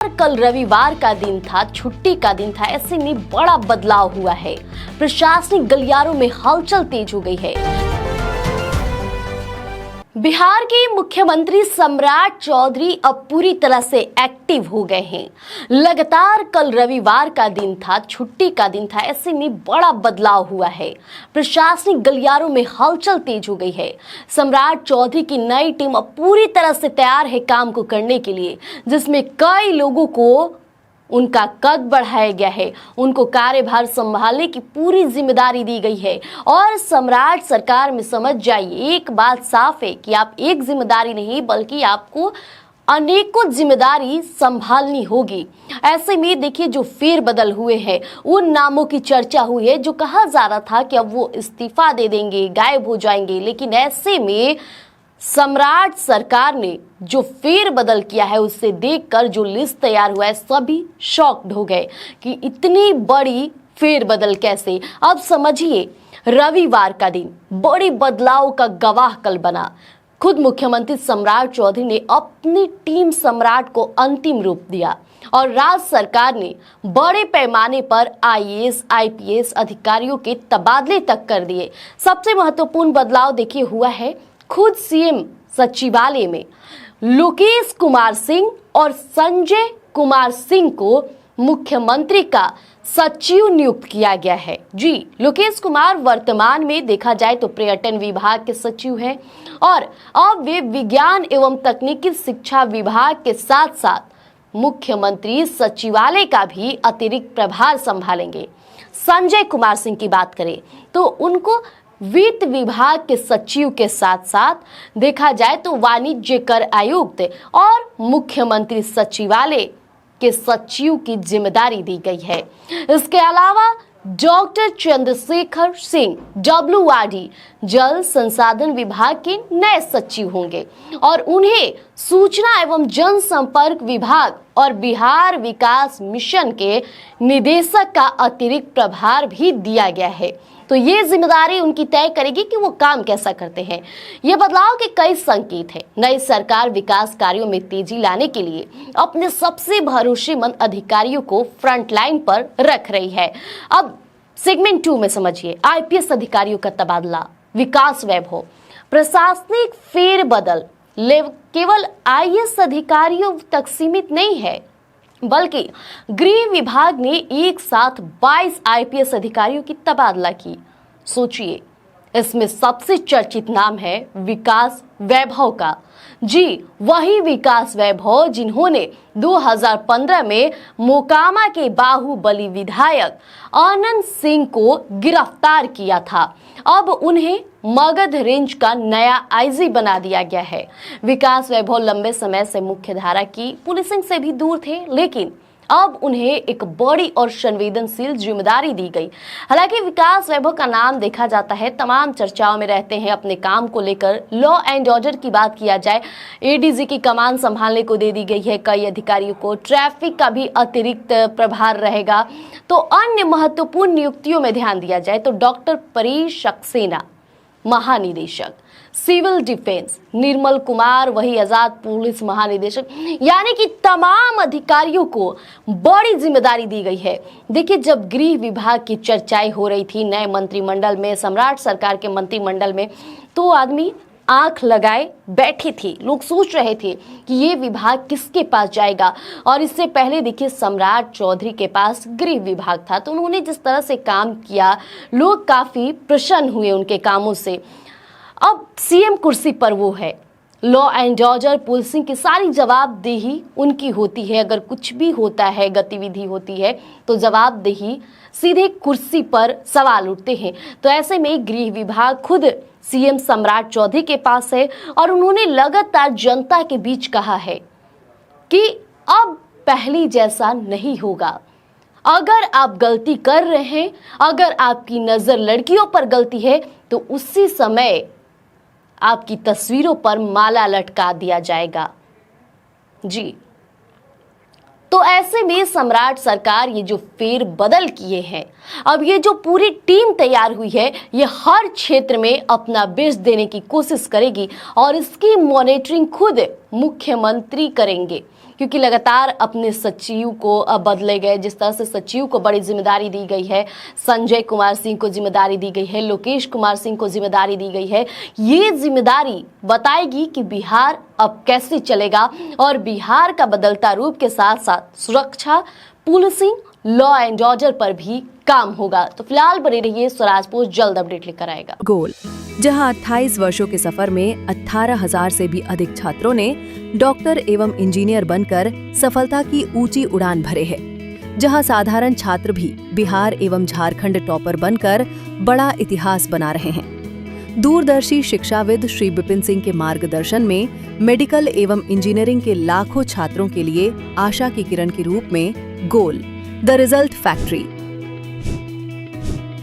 कल रविवार का दिन था, छुट्टी का दिन था। ऐसे में बड़ा बदलाव हुआ है। प्रशासनिक गलियारों में हलचल तेज हो गई है। बिहार के मुख्यमंत्री सम्राट चौधरी अब पूरी तरह से एक्टिव हो गए हैं। लगातार कल रविवार का दिन था, छुट्टी का दिन था। ऐसे में बड़ा बदलाव हुआ है। प्रशासनिक गलियारों में हलचल तेज हो गई है। सम्राट चौधरी की नई टीम अब पूरी तरह से तैयार है काम को करने के लिए, जिसमें कई लोगों को उनका कद बढ़ाया गया है। उनको कार्यभार संभालने की पूरी जिम्मेदारी दी गई है। और सम्राट सरकार में समझ जाइए, एक बात साफ है कि आप एक जिम्मेदारी नहीं बल्कि आपको अनेकों जिम्मेदारी संभालनी होगी। ऐसे में देखिए, जो फेरबदल हुए हैं उन नामों की चर्चा हुई है जो कहा जा रहा था कि अब वो इस्तीफा दे देंगे, गायब हो जाएंगे। लेकिन ऐसे में सम्राट सरकार ने जो फेरबदल किया है, उससे देखकर जो लिस्ट तैयार हुआ है, सभी शॉक्ड हो गए कि इतनी बड़ी फेरबदल कैसे। अब समझिए, रविवार का दिन बड़ी बदलाव का गवाह कल बना। खुद मुख्यमंत्री सम्राट चौधरी ने अपनी टीम सम्राट को अंतिम रूप दिया और राज्य सरकार ने बड़े पैमाने पर आईएएस, आईपीएस अधिकारियों के तबादले तक कर दिए। सबसे महत्वपूर्ण बदलाव देखिए हुआ है खुद सीएम सचिवालय में। लोकेश कुमार सिंह और संजय कुमार सिंह को मुख्यमंत्री का सचिव नियुक्त किया गया है। जी, लोकेश कुमार वर्तमान में देखा जाए तो पर्यटन विभाग के सचिव हैं और अब वे विज्ञान एवं तकनीकी शिक्षा विभाग के साथ साथ मुख्यमंत्री सचिवालय का भी अतिरिक्त प्रभार संभालेंगे। संजय कुमार सिंह की बात करें तो उनको वित्त विभाग के सचिव के साथ साथ देखा जाए तो वाणिज्य कर आयुक्त और मुख्यमंत्री सचिवालय के सचिव की जिम्मेदारी दी गई है। इसके अलावा डॉक्टर चंद्रशेखर सिंह WRD जल संसाधन विभाग के नए सचिव होंगे और उन्हें सूचना एवं जनसंपर्क विभाग और बिहार विकास मिशन के निदेशक का अतिरिक्त प्रभार भी दिया गया है। तो ये जिम्मेदारी उनकी तय करेगी कि वो काम कैसा करते हैं। ये बदलाव के कई संकेत हैं। नई सरकार विकास कार्यों में तेजी लाने के लिए अपने सबसे भरोसेमंद अधिकारियों को फ्रंट लाइन पर रख रही है। अब सेगमेंट 2 में समझिए, आईपीएस अधिकारियों का तबादला, विकास वैभव, प्रशासनिक फेरबदल केवल आईएएस अधिकारियों तक सीमित नहीं है, बल्कि गृह विभाग ने एक साथ 22 आईपीएस अधिकारियों की तबादला की। सोचिए, इसमें सबसे चर्चित नाम है विकास वैभव का। जी, वही विकास वैभव जिन्होंने 2015 में मोकामा के बाहुबली विधायक आनंद सिंह को गिरफ्तार किया था। अब उन्हें मगध रेंज का नया आईजी बना दिया गया है। विकास वैभव लंबे समय से मुख्यधारा की पुलिसिंग से भी दूर थे, लेकिन अब उन्हें एक बड़ी और संवेदनशील जिम्मेदारी दी गई। हालांकि विकास वैभव का नाम देखा जाता है, तमाम चर्चाओं में रहते हैं अपने काम को लेकर। लॉ एंड ऑर्डर की बात किया जाए, एडीजी की कमान संभालने को दे दी गई है कई अधिकारियों को। ट्रैफिक का भी अतिरिक्त प्रभार रहेगा। तो अन्य महत्वपूर्ण नियुक्तियों में ध्यान दिया जाए तो डॉक्टर परेश सक्सेना महानिदेशक, सिविल डिफेंस निर्मल कुमार वही आजाद पुलिस महानिदेशक, यानी कि तमाम अधिकारियों को बड़ी जिम्मेदारी दी गई है। देखिए, जब गृह विभाग की चर्चाएं हो रही थी नए मंत्रिमंडल में, सम्राट सरकार के मंत्रिमंडल में, तो आदमी आंख लगाए बैठे थे। लोग सोच रहे थे कि ये विभाग किसके पास जाएगा। और इससे पहले देखिए, सम्राट चौधरी के पास गृह विभाग था, तो उन्होंने जिस तरह से काम किया, लोग काफी प्रसन्न हुए उनके कामों से। अब सीएम कुर्सी पर वो है, लॉ एंड ऑर्डर पुलिसिंग की सारी जवाबदेही उनकी होती है। अगर कुछ भी होता है, गतिविधि होती है, तो जवाबदेही सीधे कुर्सी पर सवाल उठते हैं। तो ऐसे में गृह विभाग खुद सीएम सम्राट चौधरी के पास है और उन्होंने लगातार जनता के बीच कहा है कि अब पहले जैसा नहीं होगा। अगर आप गलती कर रहे हैं, अगर आपकी नजर लड़कियों पर गलती है, तो उसी समय आपकी तस्वीरों पर माला लटका दिया जाएगा। जी, तो ऐसे में सम्राट सरकार ये जो फेर बदल किए हैं, अब ये जो पूरी टीम तैयार हुई है, ये हर क्षेत्र में अपना बेस्ट देने की कोशिश करेगी और इसकी मॉनिटरिंग खुद मुख्यमंत्री करेंगे, क्योंकि लगातार अपने सचिव को बदले गए। जिस तरह से सचिव को बड़ी जिम्मेदारी दी गई है, संजय कुमार सिंह को जिम्मेदारी दी गई है, लोकेश कुमार सिंह को जिम्मेदारी दी गई है, ये जिम्मेदारी बताएगी कि बिहार अब कैसे चलेगा और बिहार का बदलता रूप के साथ साथ सुरक्षा, पुलिसिंग, लॉ एंड ऑर्डर पर भी काम होगा। तो फिलहाल बने रहिए, स्वराज पोस्ट जल्द अपडेट लेकर आएगा। गोल, जहां 28 वर्षों के सफर में 18,000 से भी अधिक छात्रों ने डॉक्टर एवं इंजीनियर बनकर सफलता की ऊंची उड़ान भरे हैं, जहां साधारण छात्र भी बिहार एवं झारखंड टॉपर बनकर बड़ा इतिहास बना रहे हैं। दूरदर्शी शिक्षाविद श्री विपिन सिंह के मार्गदर्शन में मेडिकल एवं इंजीनियरिंग के लाखों छात्रों के लिए आशा की किरण के रूप में गोल, द रिजल्ट फैक्ट्री